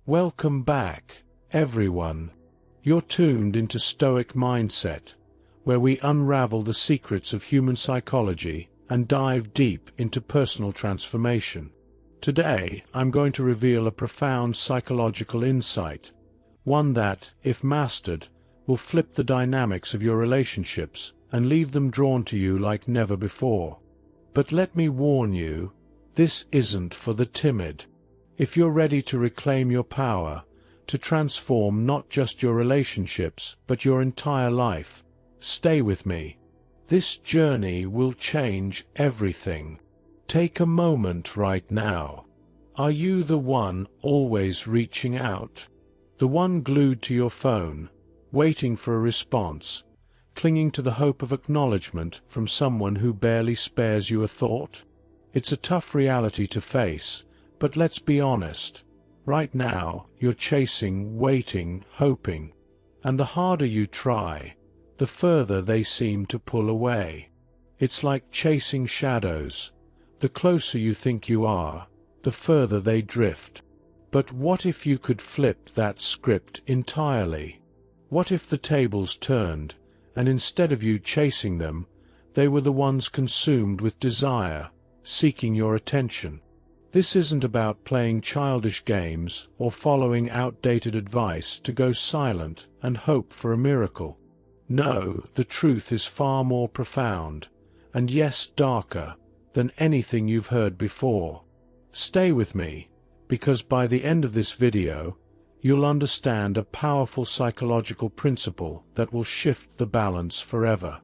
Welcome back, everyone. You're tuned into Stoic Mindset, where we unravel the secrets of human psychology and dive deep into personal transformation. Today, I'm going to reveal a profound psychological insight, one that, if mastered, will flip the dynamics of your relationships and leave them drawn to you like never before. But let me warn you, this isn't for the timid. If you're ready to reclaim your power, to transform not just your relationships but your entire life, stay with me. This journey will change everything. Take a moment right now. Are you the one always reaching out? The one glued to your phone, waiting for a response, clinging to the hope of acknowledgement from someone who barely spares you a thought? It's a tough reality to face, but let's be honest. Right now, you're chasing, waiting, hoping. And the harder you try, the further they seem to pull away. It's like chasing shadows. The closer you think you are, the further they drift. But what if you could flip that script entirely? What if the tables turned, and instead of you chasing them, they were the ones consumed with desire, seeking your attention? This isn't about playing childish games or following outdated advice to go silent and hope for a miracle. No, the truth is far more profound, and yes, darker, than anything you've heard before. Stay with me, because by the end of this video, you'll understand a powerful psychological principle that will shift the balance forever.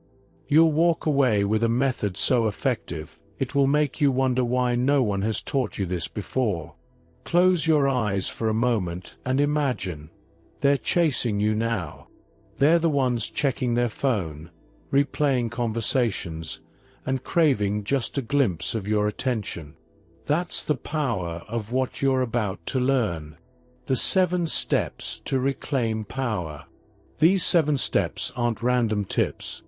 You'll walk away with a method so effective, it will make you wonder why no one has taught you this before. Close your eyes for a moment and imagine. They're chasing you now. They're the ones checking their phone, replaying conversations, and craving just a glimpse of your attention. That's the power of what you're about to learn. The 7 steps to reclaim power. These 7 steps aren't random tips.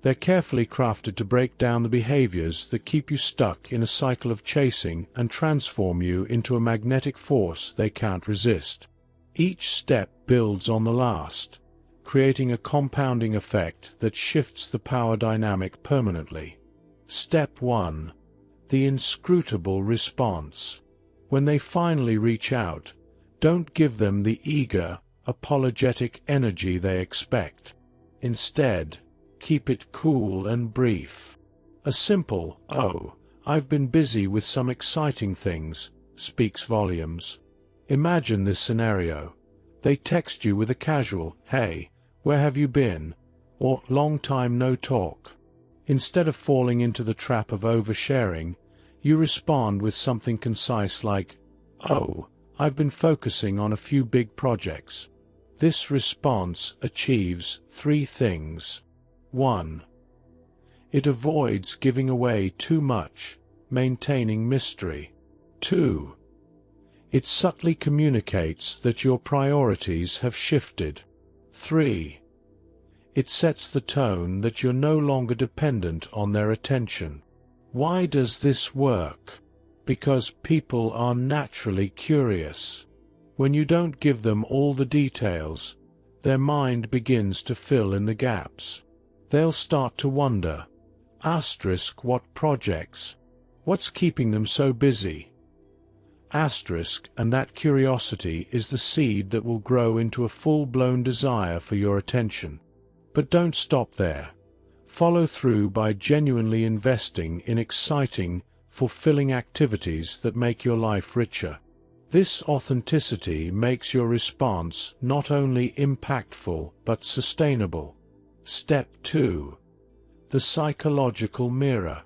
They're carefully crafted to break down the behaviors that keep you stuck in a cycle of chasing and transform you into a magnetic force they can't resist. Each step builds on the last, creating a compounding effect that shifts the power dynamic permanently. Step 1. The inscrutable response. When they finally reach out, don't give them the eager, apologetic energy they expect. Instead, keep it cool and brief. A simple, "Oh, I've been busy with some exciting things," speaks volumes. Imagine this scenario. They text you with a casual, "Hey, where have you been?" or "Long time no talk." Instead of falling into the trap of oversharing, you respond with something concise like, "Oh, I've been focusing on a few big projects." This response achieves 3 things. 1. It avoids giving away too much, maintaining mystery. 2. It subtly communicates that your priorities have shifted. 3. It sets the tone that you're no longer dependent on their attention. Why does this work? Because people are naturally curious. When you don't give them all the details, their mind begins to fill in the gaps. They'll start to wonder, what projects? What's keeping them so busy? And that curiosity is the seed that will grow into a full-blown desire for your attention. But don't stop there. Follow through by genuinely investing in exciting, fulfilling activities that make your life richer. This authenticity makes your response not only impactful but sustainable. Step 2. The psychological mirror.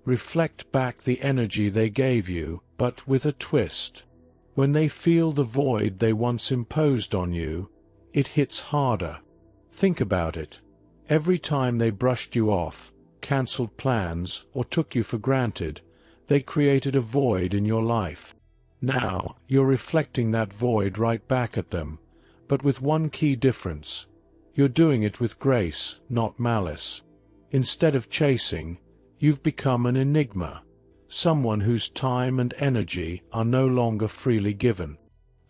Reflect back the energy they gave you, but with a twist. When they feel the void they once imposed on you, it hits harder. Think about it. Every time they brushed you off, cancelled plans, or took you for granted, they created a void in your life. Now, you're reflecting that void right back at them, but with one key difference. You're doing it with grace, not malice. Instead of chasing, you've become an enigma, someone whose time and energy are no longer freely given.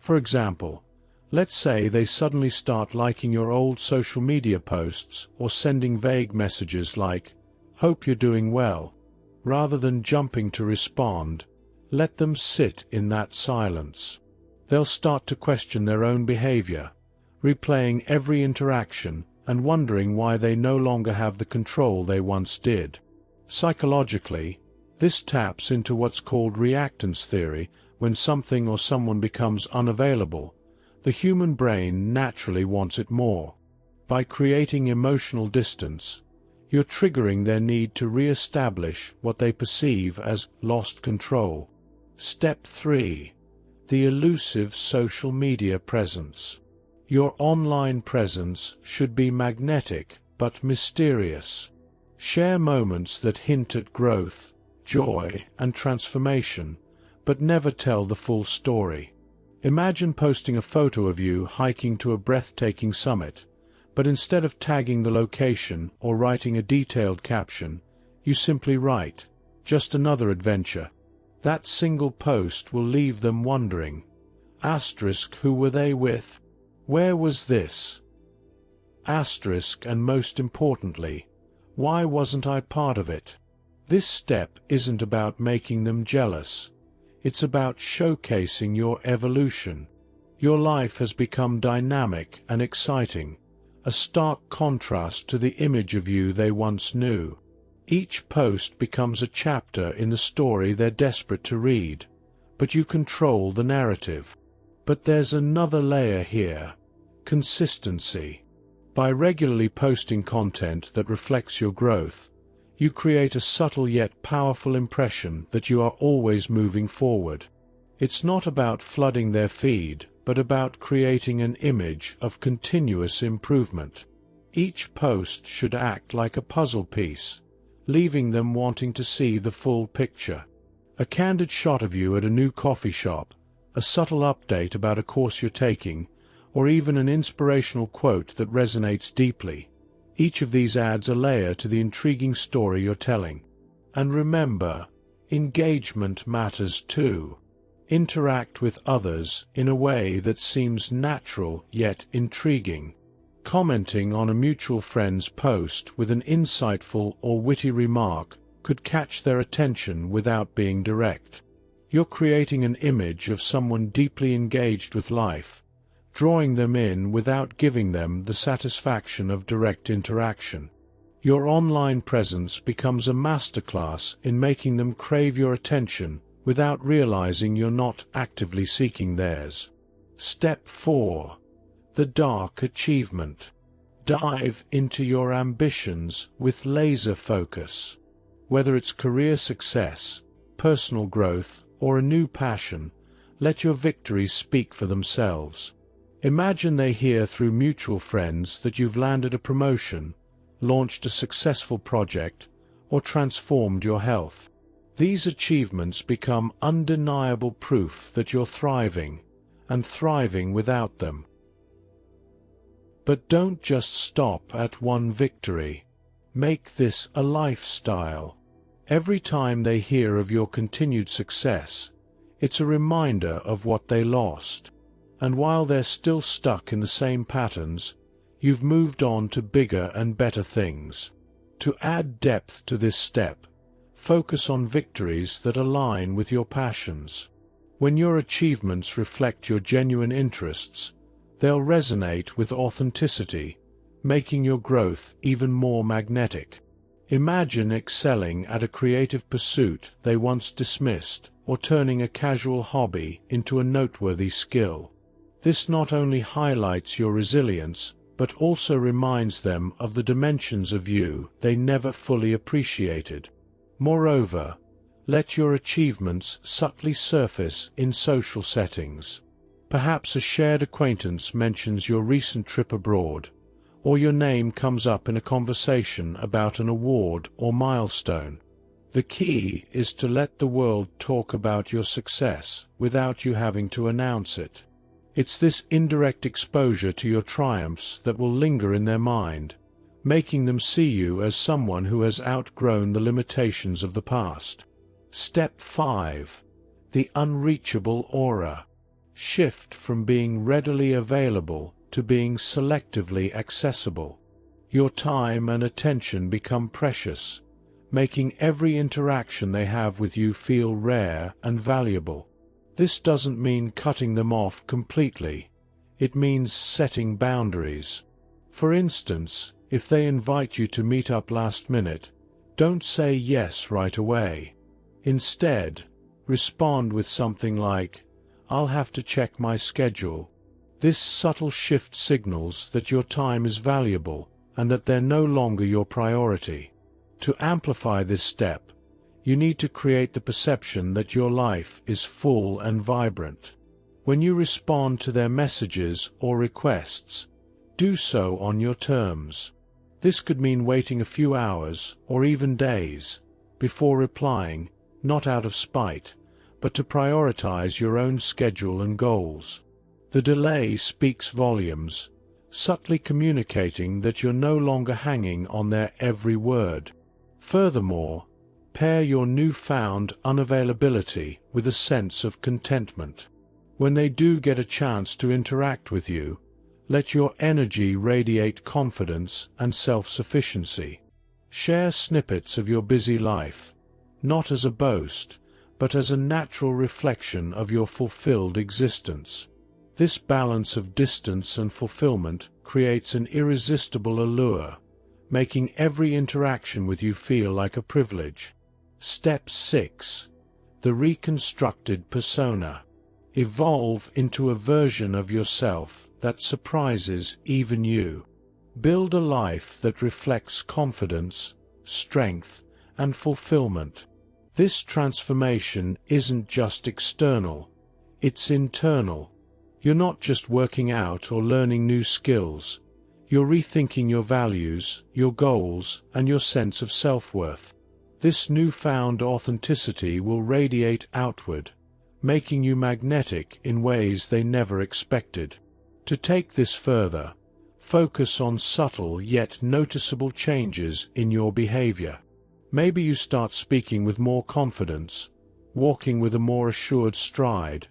For example, let's say they suddenly start liking your old social media posts or sending vague messages like, "Hope you're doing well." Rather than jumping to respond, let them sit in that silence. They'll start to question their own behavior, replaying every interaction and wondering why they no longer have the control they once did. Psychologically, this taps into what's called reactance theory. When something or someone becomes unavailable, the human brain naturally wants it more. By creating emotional distance, you're triggering their need to re-establish what they perceive as lost control. Step 3. The elusive social media presence. Your online presence should be magnetic but mysterious. Share moments that hint at growth, joy, and transformation, but never tell the full story. Imagine posting a photo of you hiking to a breathtaking summit, but instead of tagging the location or writing a detailed caption, you simply write, "Just another adventure." That single post will leave them wondering. Asterisk, who were they with? Where was this? Asterisk, and most importantly, why wasn't I part of it? This step isn't about making them jealous. It's about showcasing your evolution. Your life has become dynamic and exciting, a stark contrast to the image of you they once knew. Each post becomes a chapter in the story they're desperate to read, but you control the narrative. But there's another layer here: consistency. By regularly posting content that reflects your growth, you create a subtle yet powerful impression that you are always moving forward. It's not about flooding their feed, but about creating an image of continuous improvement. Each post should act like a puzzle piece, leaving them wanting to see the full picture. A candid shot of you at a new coffee shop, a subtle update about a course you're taking, or even an inspirational quote that resonates deeply. Each of these adds a layer to the intriguing story you're telling. And remember, engagement matters too. Interact with others in a way that seems natural yet intriguing. Commenting on a mutual friend's post with an insightful or witty remark could catch their attention without being direct. You're creating an image of someone deeply engaged with life, drawing them in without giving them the satisfaction of direct interaction. Your online presence becomes a masterclass in making them crave your attention without realizing you're not actively seeking theirs. Step 4. The dark achievement. Dive into your ambitions with laser focus. Whether it's career success, personal growth, or a new passion, let your victories speak for themselves. Imagine they hear through mutual friends that you've landed a promotion, launched a successful project, or transformed your health. These achievements become undeniable proof that you're thriving, and thriving without them. But don't just stop at one victory. Make this a lifestyle. Every time they hear of your continued success, it's a reminder of what they lost. And while they're still stuck in the same patterns, you've moved on to bigger and better things. To add depth to this step, focus on victories that align with your passions. When your achievements reflect your genuine interests, they'll resonate with authenticity, making your growth even more magnetic. Imagine excelling at a creative pursuit they once dismissed, or turning a casual hobby into a noteworthy skill. This not only highlights your resilience, but also reminds them of the dimensions of you they never fully appreciated. Moreover, let your achievements subtly surface in social settings. Perhaps a shared acquaintance mentions your recent trip abroad, or your name comes up in a conversation about an award or milestone. The key is to let the world talk about your success without you having to announce it. It's this indirect exposure to your triumphs that will linger in their mind, making them see you as someone who has outgrown the limitations of the past. Step 5. The unreachable aura. Shift from being readily available to being selectively accessible. Your time and attention become precious, making every interaction they have with you feel rare and valuable. This doesn't mean cutting them off completely. It means setting boundaries. For instance, if they invite you to meet up last minute, don't say yes right away. Instead, respond with something like, "I'll have to check my schedule." This subtle shift signals that your time is valuable and that they're no longer your priority. To amplify this step, you need to create the perception that your life is full and vibrant. When you respond to their messages or requests, do so on your terms. This could mean waiting a few hours or even days before replying, not out of spite, but to prioritize your own schedule and goals. The delay speaks volumes, subtly communicating that you're no longer hanging on their every word. Furthermore, pair your newfound unavailability with a sense of contentment. When they do get a chance to interact with you, let your energy radiate confidence and self-sufficiency. Share snippets of your busy life, not as a boast, but as a natural reflection of your fulfilled existence. This balance of distance and fulfillment creates an irresistible allure, making every interaction with you feel like a privilege. Step 6. The reconstructed persona. Evolve into a version of yourself that surprises even you. Build a life that reflects confidence, strength, and fulfillment. This transformation isn't just external, it's internal. You're not just working out or learning new skills. You're rethinking your values, your goals, and your sense of self-worth. This newfound authenticity will radiate outward, making you magnetic in ways they never expected. To take this further, focus on subtle yet noticeable changes in your behavior. Maybe you start speaking with more confidence, walking with a more assured stride,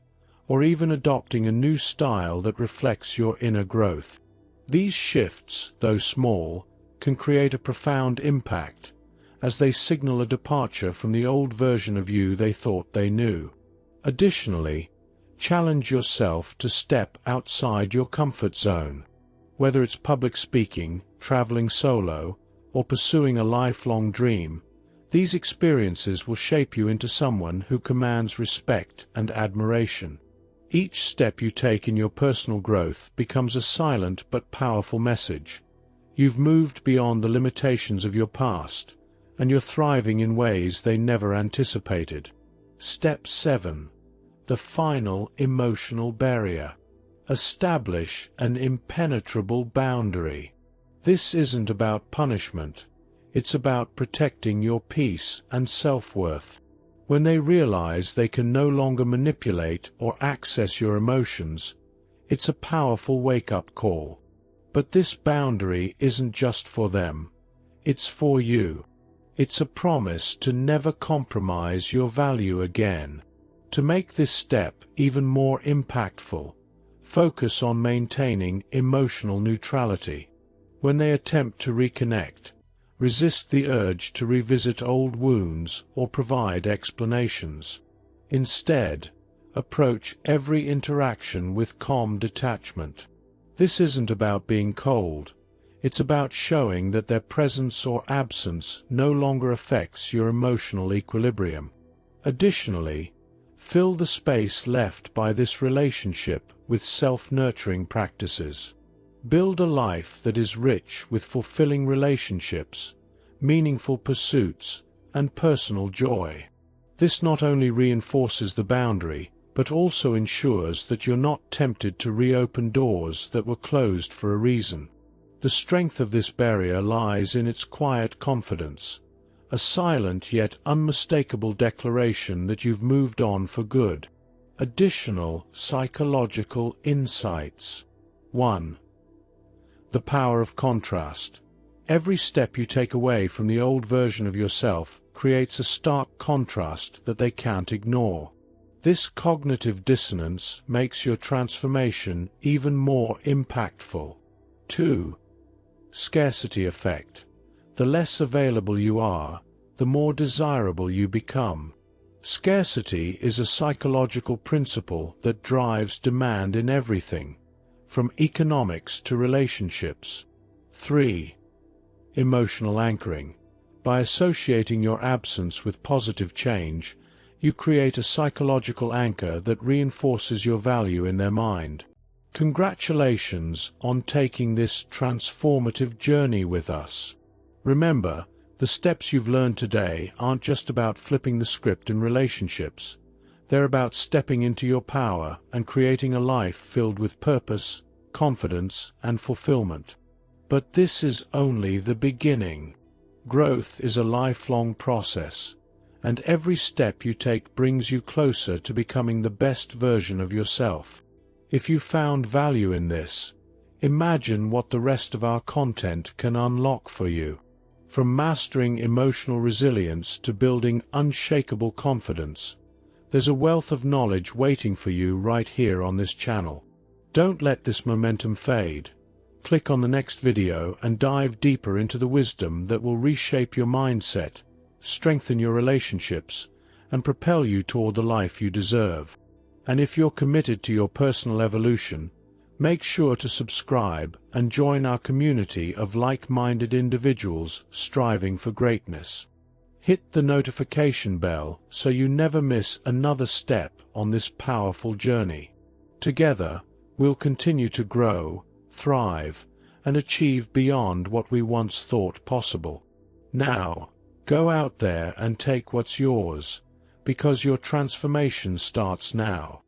or even adopting a new style that reflects your inner growth. These shifts, though small, can create a profound impact, as they signal a departure from the old version of you they thought they knew. Additionally, challenge yourself to step outside your comfort zone. Whether it's public speaking, traveling solo, or pursuing a lifelong dream, these experiences will shape you into someone who commands respect and admiration. Each step you take in your personal growth becomes a silent but powerful message. You've moved beyond the limitations of your past, and you're thriving in ways they never anticipated. Step 7. The final emotional barrier. Establish an impenetrable boundary. This isn't about punishment, it's about protecting your peace and self-worth. When they realize they can no longer manipulate or access your emotions, it's a powerful wake-up call. But this boundary isn't just for them, it's for you. It's a promise to never compromise your value again. To make this step even more impactful, focus on maintaining emotional neutrality. When they attempt to reconnect, resist the urge to revisit old wounds or provide explanations. Instead, approach every interaction with calm detachment. This isn't about being cold. It's about showing that their presence or absence no longer affects your emotional equilibrium. Additionally, fill the space left by this relationship with self-nurturing practices. Build a life that is rich with fulfilling relationships, meaningful pursuits, and personal joy. This not only reinforces the boundary, but also ensures that you're not tempted to reopen doors that were closed for a reason. The strength of this barrier lies in its quiet confidence, a silent yet unmistakable declaration that you've moved on for good. Additional psychological insights. 1. The power of contrast. Every step you take away from the old version of yourself creates a stark contrast that they can't ignore. This cognitive dissonance makes your transformation even more impactful. 2. Scarcity effect. The less available you are, the more desirable you become. Scarcity is a psychological principle that drives demand in everything, from economics to relationships. 3. Emotional anchoring. By associating your absence with positive change, you create a psychological anchor that reinforces your value in their mind. Congratulations on taking this transformative journey with us. Remember, the steps you've learned today aren't just about flipping the script in relationships. They're about stepping into your power and creating a life filled with purpose, confidence, and fulfillment. But this is only the beginning. Growth is a lifelong process, and every step you take brings you closer to becoming the best version of yourself. If you found value in this, imagine what the rest of our content can unlock for you. From mastering emotional resilience to building unshakable confidence, there's a wealth of knowledge waiting for you right here on this channel. Don't let this momentum fade. Click on the next video and dive deeper into the wisdom that will reshape your mindset, strengthen your relationships, and propel you toward the life you deserve. And if you're committed to your personal evolution, make sure to subscribe and join our community of like-minded individuals striving for greatness. Hit the notification bell so you never miss another step on this powerful journey. Together, we'll continue to grow, thrive, and achieve beyond what we once thought possible. Now, go out there and take what's yours, because your transformation starts now.